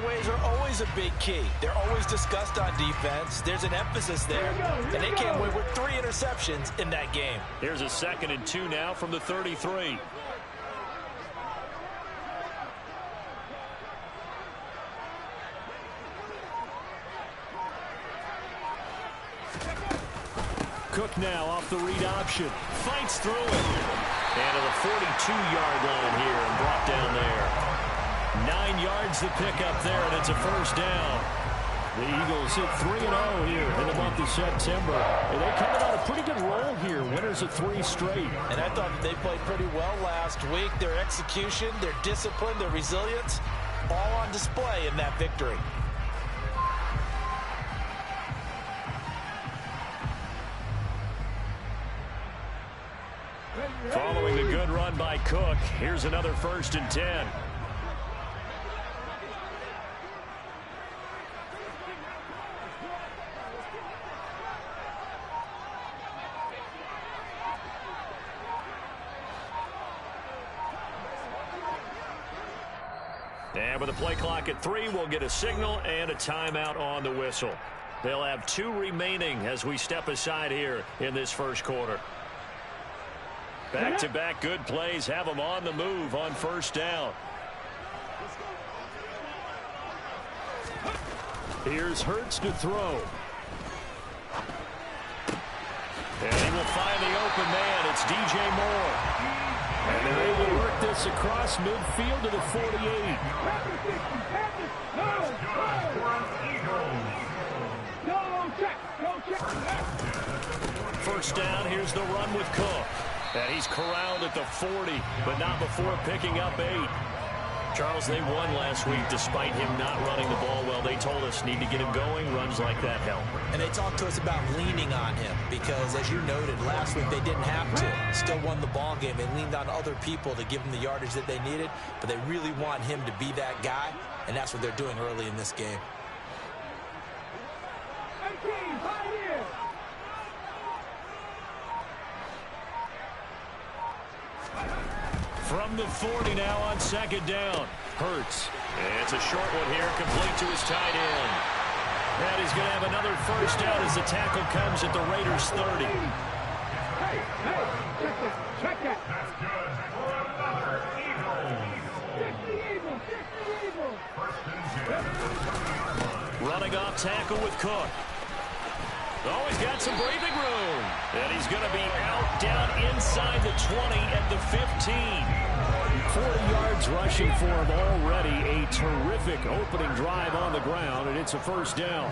takeaways are always a big key. They're always discussed on defense. There's an emphasis there, and they came away with 3 interceptions in that game. Here's a 2nd and 2 now from the 33. Cook now off the read option. Fights through it. And to the 42-yard line here and brought down there. 9 yards to pick up there, and it's a first down. The Eagles hit 3-0 here in the month of September. And they coming on a pretty good roll here. Winners of 3 straight. And I thought that they played pretty well last week. Their execution, their discipline, their resilience, all on display in that victory. Following the good run by Cook, here's another 1st and 10. And with the play clock at 3, we'll get a signal and a timeout on the whistle. They'll have 2 remaining as we step aside here in this first quarter. Back-to-back good plays have them on the move on first down. Here's Hurts to throw. And he will find the open man. It's DJ Moore. And they're able to work this across midfield to the 48. First down, here's the run with Cook. And he's corralled at the 40, but not before picking up 8. Charles, they won last week despite him not running the ball well. They told us need to get him going. Runs like that help. And they talked to us about leaning on him because, as you noted, last week they didn't have to. Still won the ball game. They leaned on other people to give them the yardage that they needed, but they really want him to be that guy, and that's what they're doing early in this game. From the 40 now on 2nd down. Hurts. And it's a short one here, complete to his tight end. And he's going to have another first down as the tackle comes at the Raiders' 30. Check that. Running off tackle with Cook. Oh, he's got some breathing room. And he's going to be out down inside the 20 at the 15. 40 yards rushing for him already. A terrific opening drive on the ground, and it's a first down.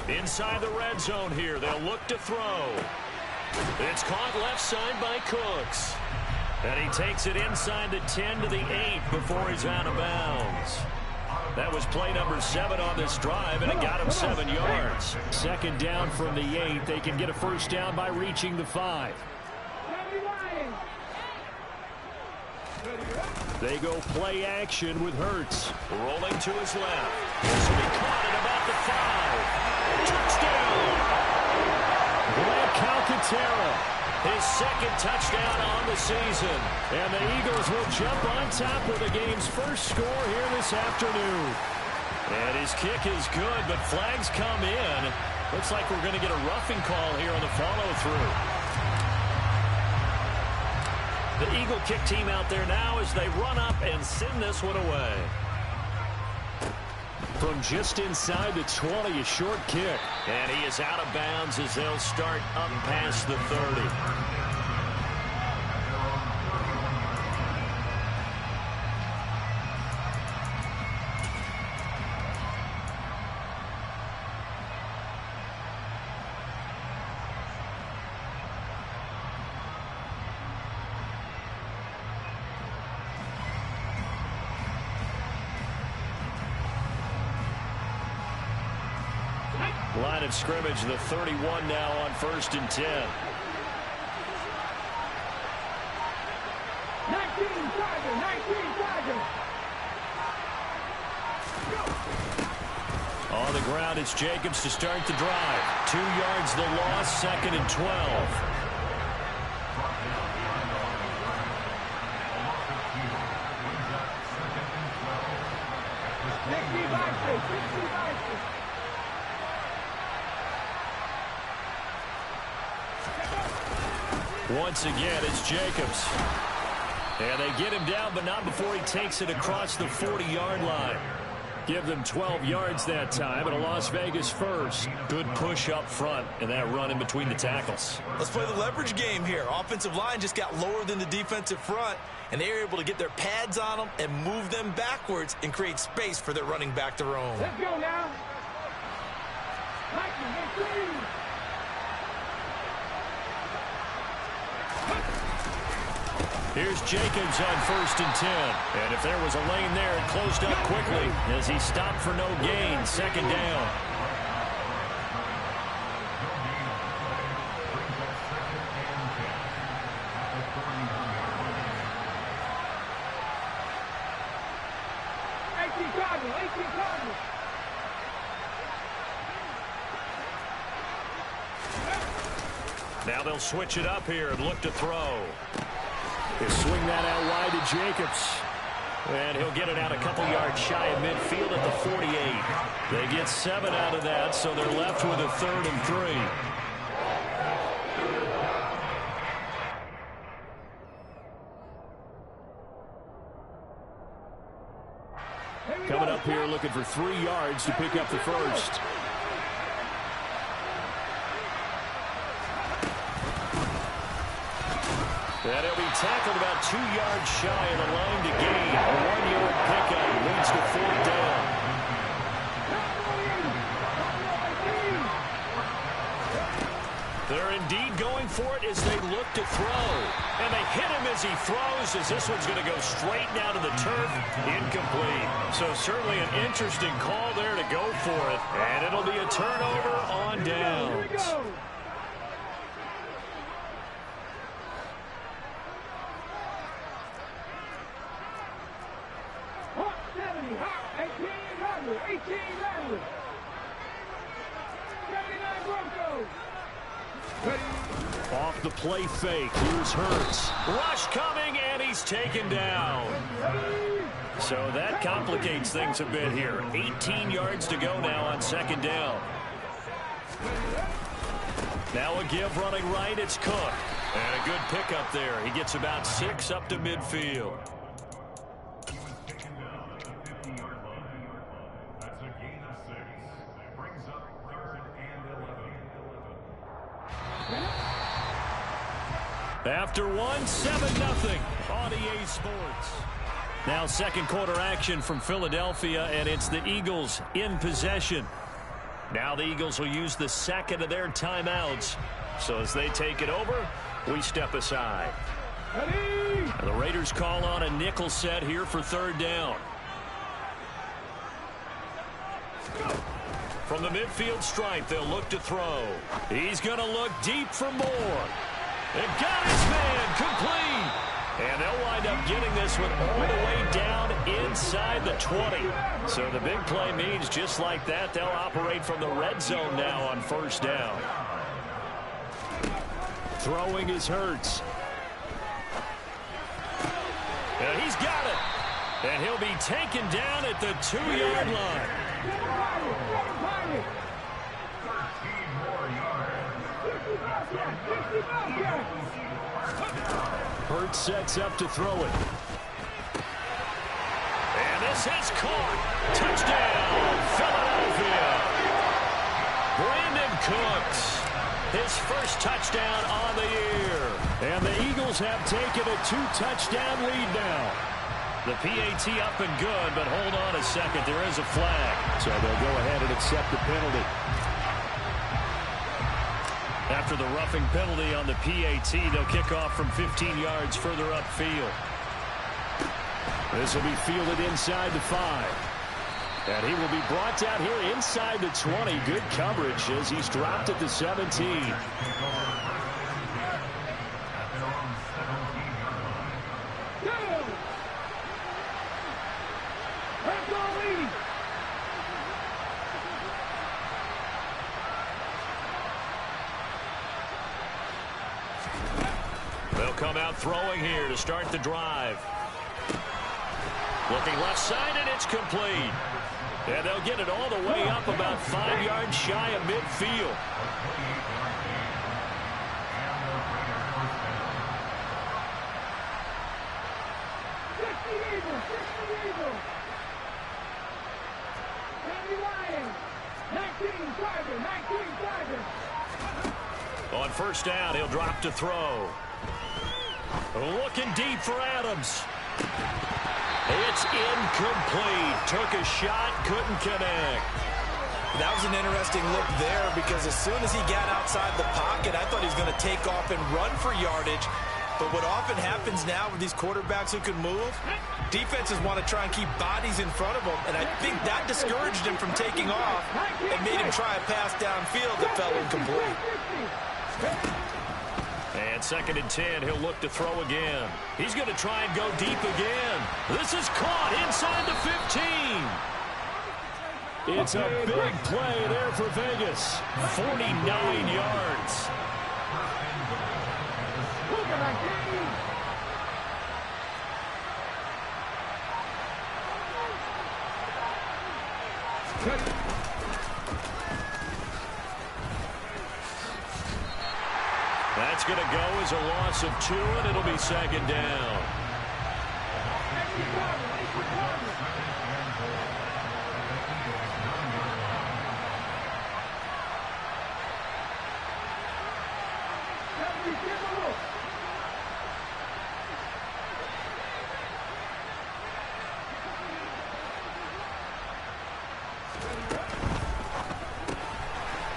Inside the red zone here. They'll look to throw. It's caught left side by Cooks. And he takes it inside the 10 to the 8 before he's out of bounds. That was play number 7 on this drive, and it got him 7 yards. 2nd down from the 8. They can get a first down by reaching the 5. They go play action with Hurts. Rolling to his left. This will be caught at about the 5. Touchdown! Grant Calcaterra. His 2nd touchdown on the season. And the Eagles will jump on top of the game's first score here this afternoon. And his kick is good, but flags come in. Looks like we're going to get a roughing call here on the follow-through. The Eagle kick team out there now as they run up and send this one away. From just inside the 20, a short kick. And he is out of bounds as they'll start up past the 30. Line of scrimmage, the 31 now on 1st and 10. 19 Tiger. On the ground, it's Jacobs to start the drive. 2 yards the loss, 2nd and 12. Once again, it's Jacobs. And they get him down, but not before he takes it across the 40-yard line. Give them 12 yards that time, and a Las Vegas first. Good push up front, and that run in between the tackles. Let's play the leverage game here. Offensive line just got lower than the defensive front, and they were able to get their pads on them and move them backwards and create space for their running back to roam. Let's go now. Here's Jacobs on 1st and 10. And if there was a lane there, it closed up quickly as he stopped for no gain. 2nd down. Now they'll switch it up here and look to throw. They swing that out wide to Jacobs. And he'll get it out a couple yards shy of midfield at the 48. They get 7 out of that, so they're left with a 3rd and 3. Coming up here looking for 3 yards to pick up the first. And he'll be tackled about 2 yards shy of the line to gain. A 1-yard pickup leads to 4th down. They're indeed going for it as they look to throw. And they hit him as he throws, as this one's going to go straight down to the turf. Incomplete. So certainly an interesting call there to go for it. And it'll be a turnover on downs. Off the play fake, here's Hurts. Rush coming, and he's taken down. So that complicates things a bit here. 18 yards to go now on 2nd down. Now a give running right, it's Cook. And a good pickup there. He gets about 6 up to midfield. After 7-0 on EA Sports. Now 2nd quarter action from Philadelphia, and it's the Eagles in possession. Now the Eagles will use the 2nd of their timeouts. So as they take it over, we step aside. And the Raiders call on a nickel set here for 3rd down. From the midfield stripe, they'll look to throw. He's going to look deep for more. They've got his man complete. And they'll wind up getting this one all the way down inside the 20. So the big play means just like that, they'll operate from the red zone now on 1st down. Throwing is Hurts. And he's got it. And he'll be taken down at the 2-yard line. Hurts sets up to throw it. And this is caught. Touchdown, Philadelphia. Brandon Cooks, his first touchdown on the year. And the Eagles have taken a 2-touchdown lead now. The PAT up and good, but hold on a second. There is a flag. So they'll go ahead and accept the penalty. After the roughing penalty on the PAT, they'll kick off from 15 yards further upfield. This will be fielded inside the 5. And he will be brought down here inside the 20. Good coverage as he's dropped at the 17. Come out throwing here to start the drive. Looking left side, and it's complete. And they'll get it all the way up about 5 yards shy of midfield. first down. He'll drop to throw. Looking deep for Adams. It's incomplete. Took a shot, couldn't connect. That was an interesting look there because as soon as he got outside the pocket, I thought he was going to take off and run for yardage. But what often happens now with these quarterbacks who can move, defenses want to try and keep bodies in front of them, and I think that discouraged him from taking off and made him try a pass downfield that fell incomplete. And 2nd and 10, he'll look to throw again. He's going to try and go deep again. This is caught inside the 15. It's a big play there for Vegas. 49 yards. That's going to go as a loss of 2, and it'll be 2nd down.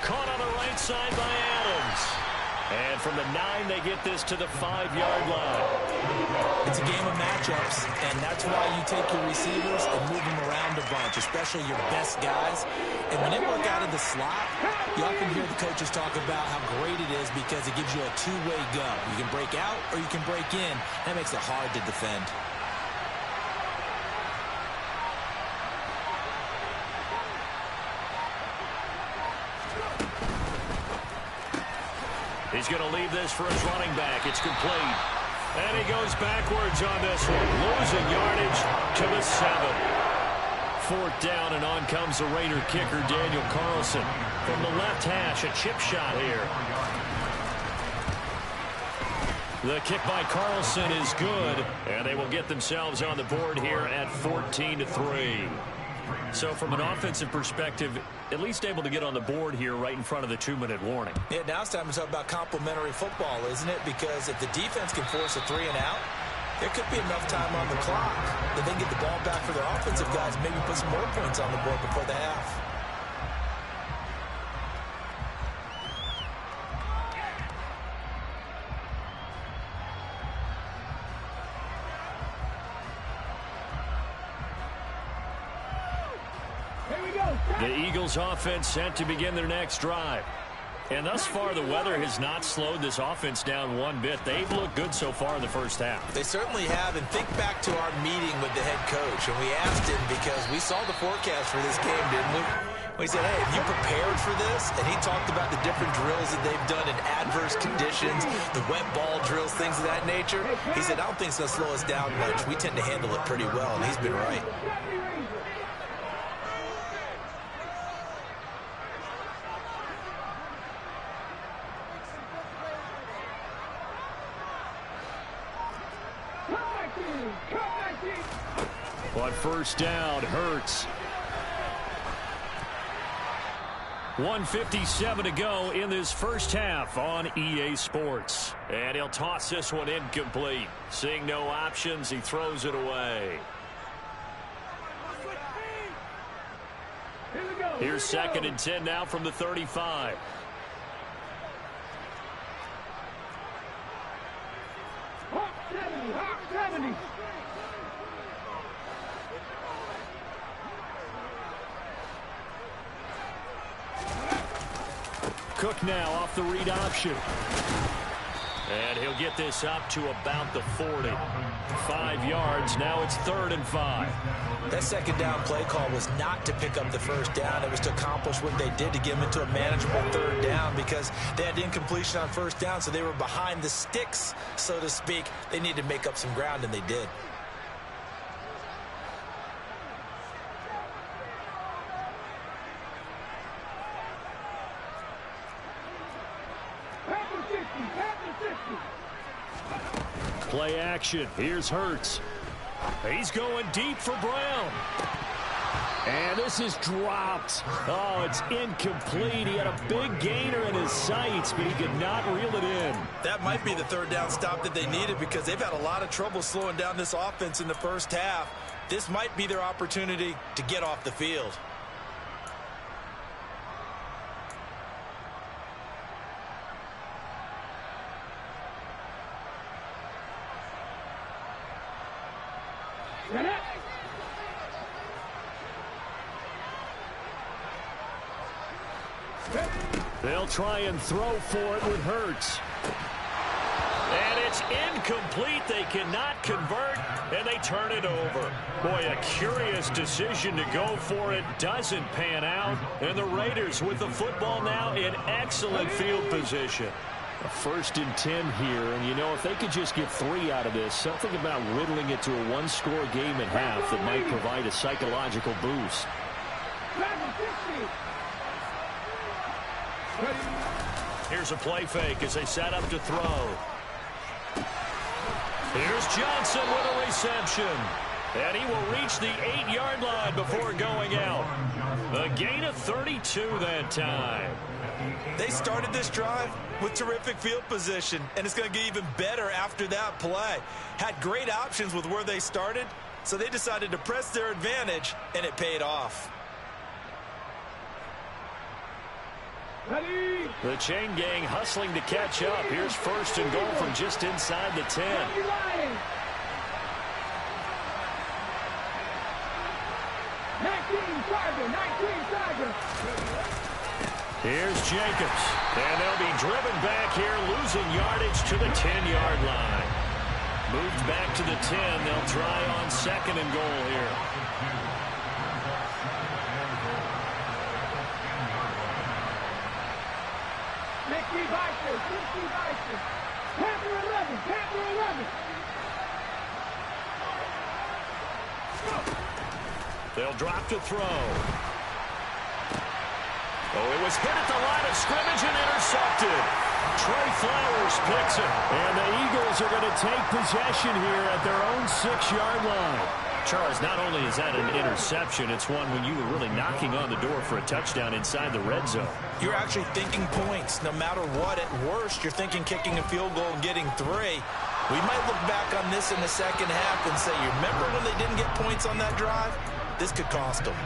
Caught on the right side by Adams. And from the 9, they get this to the 5-yard line. It's a game of matchups, and that's why you take your receivers and move them around a bunch, especially your best guys. And when they work out of the slot, you often hear the coaches talk about how great it is because it gives you a two-way go. You can break out or you can break in. That makes it hard to defend. He's going to leave this for his running back. It's complete. And he goes backwards on this one. Losing yardage to the 7. 4th down, and on comes the Raider kicker, Daniel Carlson. From the left hash, a chip shot here. The kick by Carlson is good, and they will get themselves on the board here at 14-3. So from an offensive perspective, at least able to get on the board here right in front of the 2-minute warning. Yeah, now it's time to talk about complementary football, isn't it? Because if the defense can force a 3 and out, there could be enough time on the clock that they can get the ball back for their offensive guys, maybe put some more points on the board before the half. The Eagles offense set to begin their next drive. And thus far, the weather has not slowed this offense down one bit. They've looked good so far in the first half. They certainly have. And think back to our meeting with the head coach. And we asked him because we saw the forecast for this game, didn't we? We said, hey, have you prepared for this? And he talked about the different drills that they've done in adverse conditions, the wet ball drills, things of that nature. He said, I don't think it's going to slow us down much. We tend to handle it pretty well, and he's been right. On first down, Hurts. 1:57 to go in this first half on EA Sports. And he'll toss this one incomplete. Seeing no options, he throws it away. Here's 2nd and 10 now from the 35. Hawk 70. Cook now off the read option. And he'll get this up to about the 40. 5 yards. Now it's 3rd and 5. That second down play call was not to pick up the first down. It was to accomplish what they did to get them into a manageable 3rd down because they had incompletion on first down, so they were behind the sticks, so to speak. They needed to make up some ground, and they did. Play action. Here's Hurts. He's going deep for Brown. And this is dropped. Oh, it's incomplete. He had a big gainer in his sights, but he could not reel it in. That might be the third down stop that they needed because they've had a lot of trouble slowing down this offense in the first half. This might be their opportunity to get off the field. They'll try and throw for it with Hurts. And it's incomplete. They cannot convert, and they turn it over. Boy, a curious decision to go for it. Doesn't pan out. And the Raiders with the football now in excellent field position. A 1st and 10 here, and you know, if they could just get 3 out of this, something about whittling it to a one-score game at half that might provide a psychological boost. Here's a play fake as they set up to throw. Here's Johnson with a reception. And he will reach the 8-yard line before going out. A gain of 32 that time. They started this drive with terrific field position, and it's going to get even better after that play. Had great options with where they started, so they decided to press their advantage, and it paid off. The chain gang hustling to catch up. Here's 1st and goal from just inside the 10. Here's Jacobs. And they'll be driven back here, losing yardage to the 10-yard line. Moved back to the 10. They'll try on 2nd and goal here. Panther 11, Panther 11. They'll drop to throw. Oh, it was hit at the line of scrimmage and intercepted. Trey Flowers picks it. And the Eagles are going to take possession here at their own 6-yard line. Charles, not only is that an interception, it's one when you were really knocking on the door for a touchdown inside the red zone. You're actually thinking points. No matter what, at worst, you're thinking kicking a field goal and getting 3. We might look back on this in the second half and say, you remember when they didn't get points on that drive? This could cost them.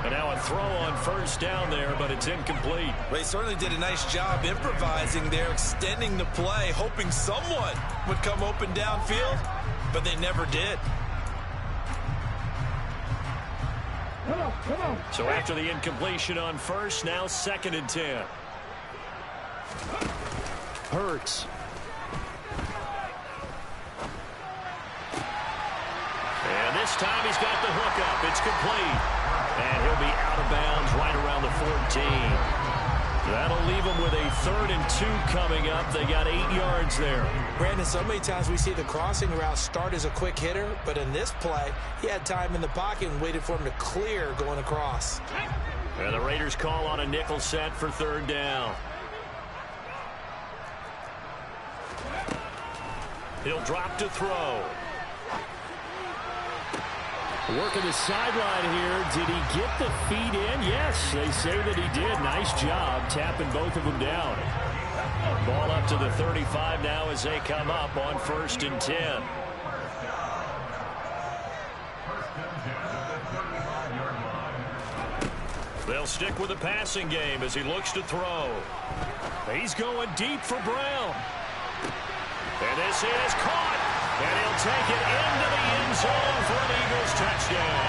And now a throw on 1st down there, but it's incomplete. They certainly did a nice job improvising there, extending the play, hoping someone would come open downfield, but they never did. Come on. So after the incompletion on 1st, now 2nd and 10. Hurts. And this time he's got the hook up. It's complete. And he'll be out of bounds right around the 14. That'll leave them with a 3rd and 2 coming up. They got 8 yards there. Brandon, so many times we see the crossing route start as a quick hitter, but in this play, he had time in the pocket and waited for him to clear going across. And the Raiders call on a nickel set for 3rd down. He'll drop to throw. Working the sideline here. Did he get the feet in? Yes, they say that he did. Nice job tapping both of them down. Ball up to the 35 now as they come up on 1st and 10. They'll stick with the passing game as he looks to throw. He's going deep for Brown. And this is caught. And he'll take it into the end zone for an Eagles touchdown.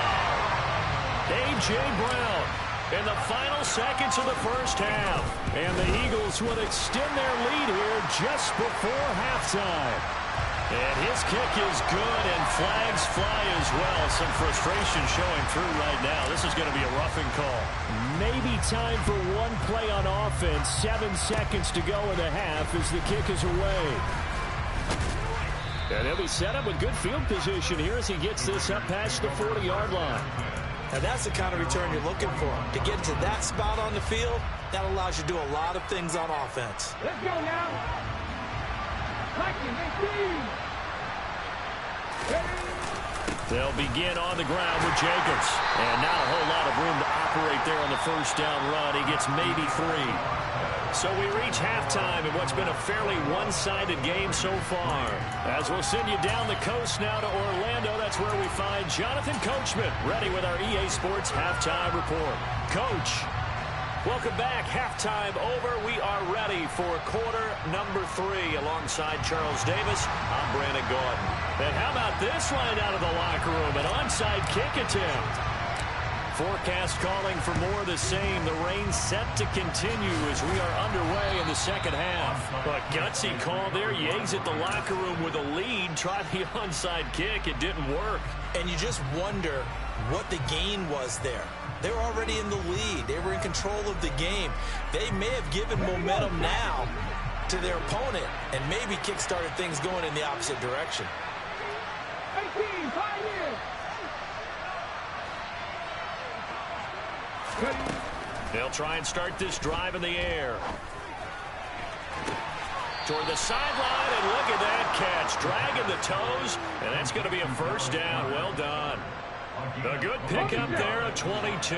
A.J. Brown in the final seconds of the 1st half. And the Eagles will extend their lead here just before halftime. And his kick is good, and flags fly as well. Some frustration showing through right now. This is going to be a roughing call. Maybe time for one play on offense. 7 seconds to go in the half as the kick is away. And he'll be set up with good field position here as he gets this up past the 40-yard line. And that's the kind of return you're looking for. To get to that spot on the field, that allows you to do a lot of things on offense. Let's go now. They'll begin on the ground with Jacobs. And not a whole lot of room to operate there on the first down run. He gets maybe 3. So we reach halftime in what's been a fairly one-sided game so far. As we'll send you down the coast now to Orlando, that's where we find Jonathan Coachman, ready with our EA Sports Halftime Report. Coach, welcome back. Halftime over. We are ready for quarter number 3 alongside Charles Davis. I'm Brandon Gordon. And how about this line out of the locker room? An onside kick attempt. Forecast calling for more of the same. The rain set to continue as we are underway in the second half. But gutsy call there. Yates at the locker room with a lead. Tried the onside kick. It didn't work. And you just wonder what the gain was there. They were already in the lead. They were in control of the game. They may have given momentum now to their opponent and maybe kick-started things going in the opposite direction. 18, 5 years. They'll try and start this drive in the air. Toward the sideline, and look at that catch. Dragging the toes, and that's going to be a first down. Well done. A good pickup there at 22.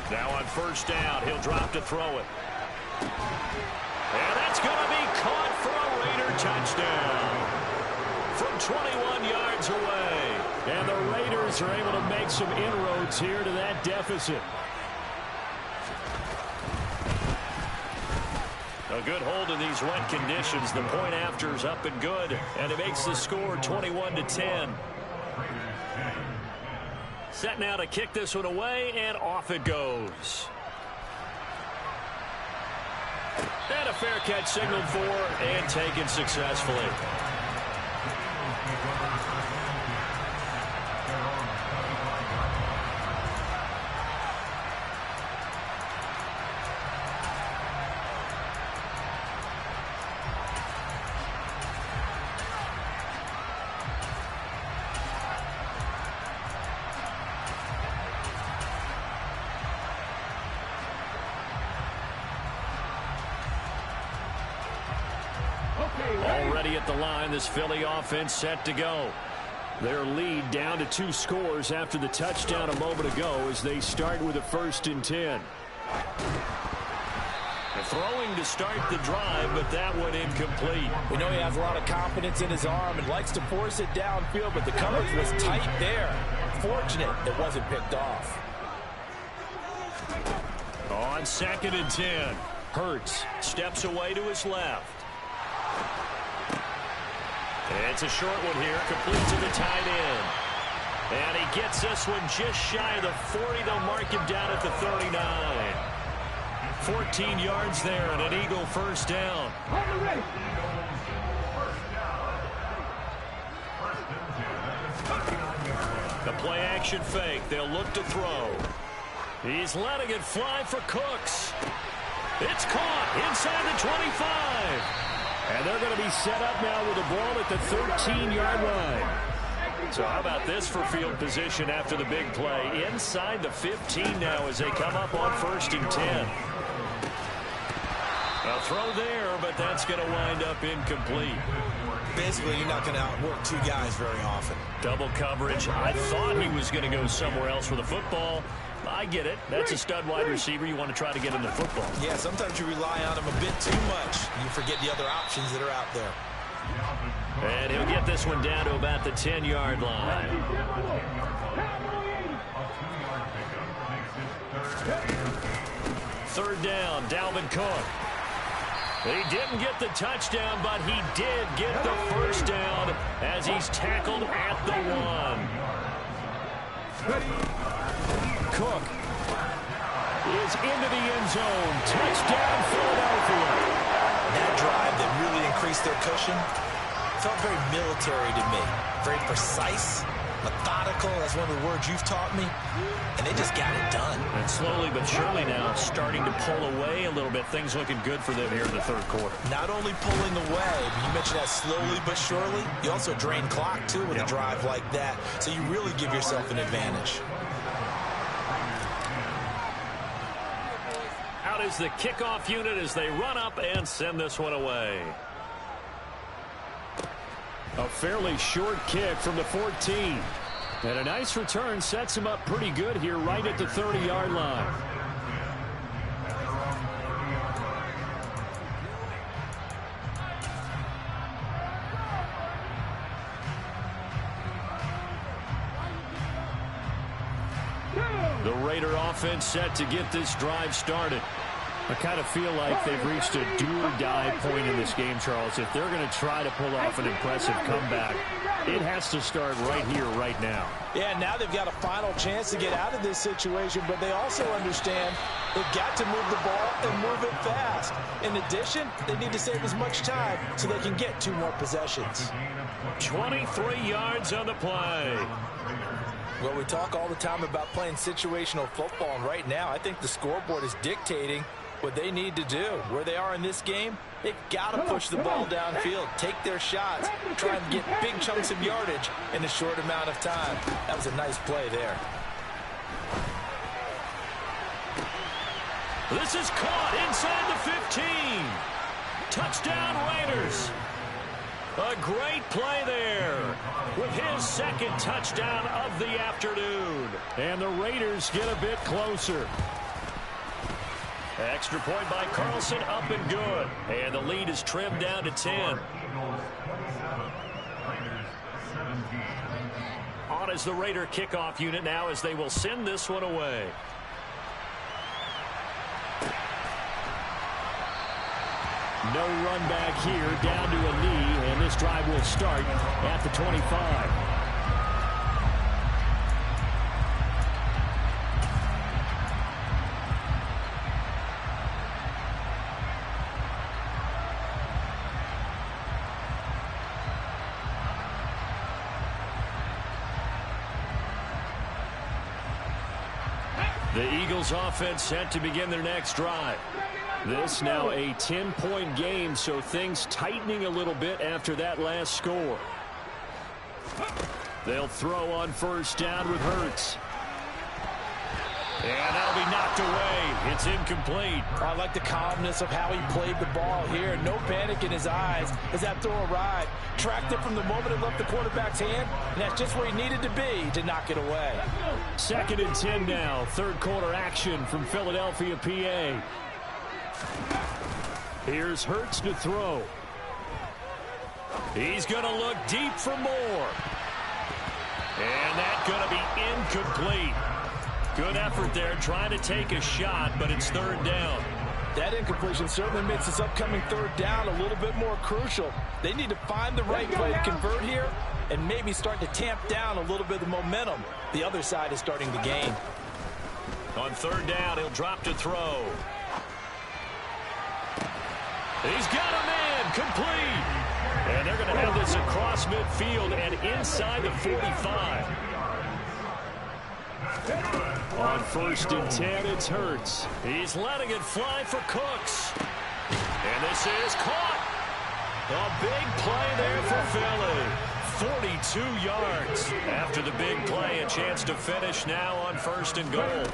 Now on first down, he'll drop to throw it. And that's going to be caught for a Raider touchdown from 21 yards away. And the Raiders are able to make some inroads here to that deficit. A good hold in these wet conditions. The point after is up and good, and it makes the score 21-10. Set now to kick this one away, and off it goes. And a fair catch signaled for and taken successfully. Already at the line, this Philly offense set to go. Their lead down to 2 scores after the touchdown a moment ago as they start with a 1st and 10. Throwing to start the drive, but that one incomplete. We know he has a lot of confidence in his arm and likes to force it downfield, but the coverage was tight there. Fortunate it wasn't picked off. On 2nd and 10, Hurts steps away to his left. It's a short one here, complete to the tight end. And he gets this one just shy of the 40. They'll mark him down at the 39. 14 yards there and an Eagle first down. The play action fake. They'll look to throw. He's letting it fly for Cooks. It's caught inside the 25. And they're going to be set up now with the ball at the 13-yard line. So how about this for field position after the big play? Inside the 15 now as they come up on 1st and 10. A throw there, but that's going to wind up incomplete. Basically, you're not going to outwork 2 guys very often. Double coverage. I thought he was going to go somewhere else with the football. I get it. That's a stud wide receiver. You want to try to get him the football. Yeah, sometimes you rely on him a bit too much. You forget the other options that are out there. And he'll get this one down to about the 10-yard line. 3rd down, Dalvin Cook. He didn't get the touchdown, but he did get the first down as he's tackled at the 1. Cook is into the end zone. Touchdown, Philadelphia. That drive that really increased their cushion felt very military to me. Very precise, Methodical, that's one of the words you've taught me. And they just got it done. And slowly but surely now starting to pull away a little bit. Things looking good for them here in the third quarter. Not only pulling away, but you mentioned that slowly but surely. You also drain clock, too, with a drive like that. So you really give yourself an advantage. Out is the kickoff unit as they run up and send this one away. A fairly short kick from the 14. And a nice return sets him up pretty good here right at the 30-yard line. The Raider offense set to get this drive started. I kind of feel like they've reached a do-or-die point in this game, Charles. If they're going to try to pull off an impressive comeback, it has to start right here, right now. Yeah, now they've got a final chance to get out of this situation, but they also understand they've got to move the ball and move it fast. In addition, they need to save as much time so they can get 2 more possessions. 23 yards on the play. Well, we talk all the time about playing situational football, and right now I think the scoreboard is dictating what they need to do. Where they are in this game, they've got to push the ball downfield, take their shots, try and get big chunks of yardage in a short amount of time. That was a nice play there. This is caught inside the 15. Touchdown Raiders. A great play there with his second touchdown of the afternoon. And the Raiders get a bit closer. Extra point by Carlson, up and good. And the lead is trimmed down to 10. On is the Raider kickoff unit now as they will send this one away. No run back here, down to a knee, and this drive will start at the 25. The Eagles offense set to begin their next drive. This now a 10-point game, so things tightening a little bit after that last score. They'll throw on first down with Hurts. And that'll be knocked away. It's incomplete. I like the calmness of how he played the ball here. No panic in his eyes as that throw arrived. Tracked it from the moment it left the quarterback's hand, and that's just where he needed to be to knock it away. 2nd and 10 now. Third quarter action from Philadelphia, PA. Here's Hurts to throw. He's going to look deep for more. And that's going to be incomplete. Good effort there trying to take a shot, but it's 3rd down. That incompletion certainly makes this upcoming 3rd down a little bit more crucial. They need to find the right play to convert here and maybe start to tamp down a little bit of the momentum the other side is starting to gain. On 3rd down, he'll drop to throw. He's got a man, complete. And they're going to have this across midfield and inside the 45. On 1st and 10, it's Hurts. He's letting it fly for Cooks. And this is caught. A big play there for Philly. 42 yards. After the big play, a chance to finish now on 1st and goal.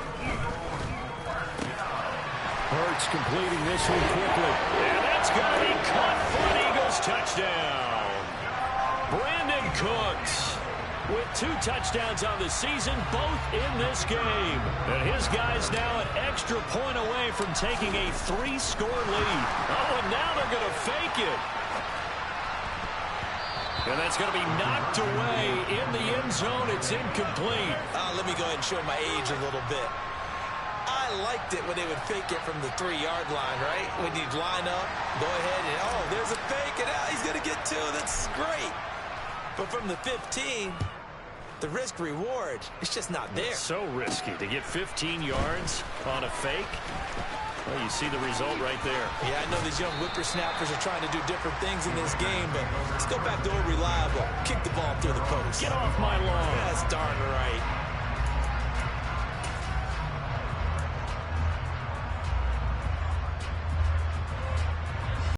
Hurts completing this one quickly. And that's going to be caught for an Eagles touchdown. Brandon Cooks with 2 touchdowns on the season, both in this game. And his guys now an extra point away from taking a 3-score lead. Oh, and now they're going to fake it. And that's going to be knocked away in the end zone. It's incomplete. Let me go ahead and show my age a little bit. I liked it when they would fake it from the 3-yard line, right? When you'd line up, go ahead and, oh, there's a fake, and he's going to get 2. That's great. But from the 15, the risk-reward, it's just not there. It's so risky to get 15 yards on a fake. Well, you see the result right there. Yeah, I know these young whippersnappers are trying to do different things in this game, but let's go back to old reliable. Kick the ball through the post. Get off my lawn. That's darn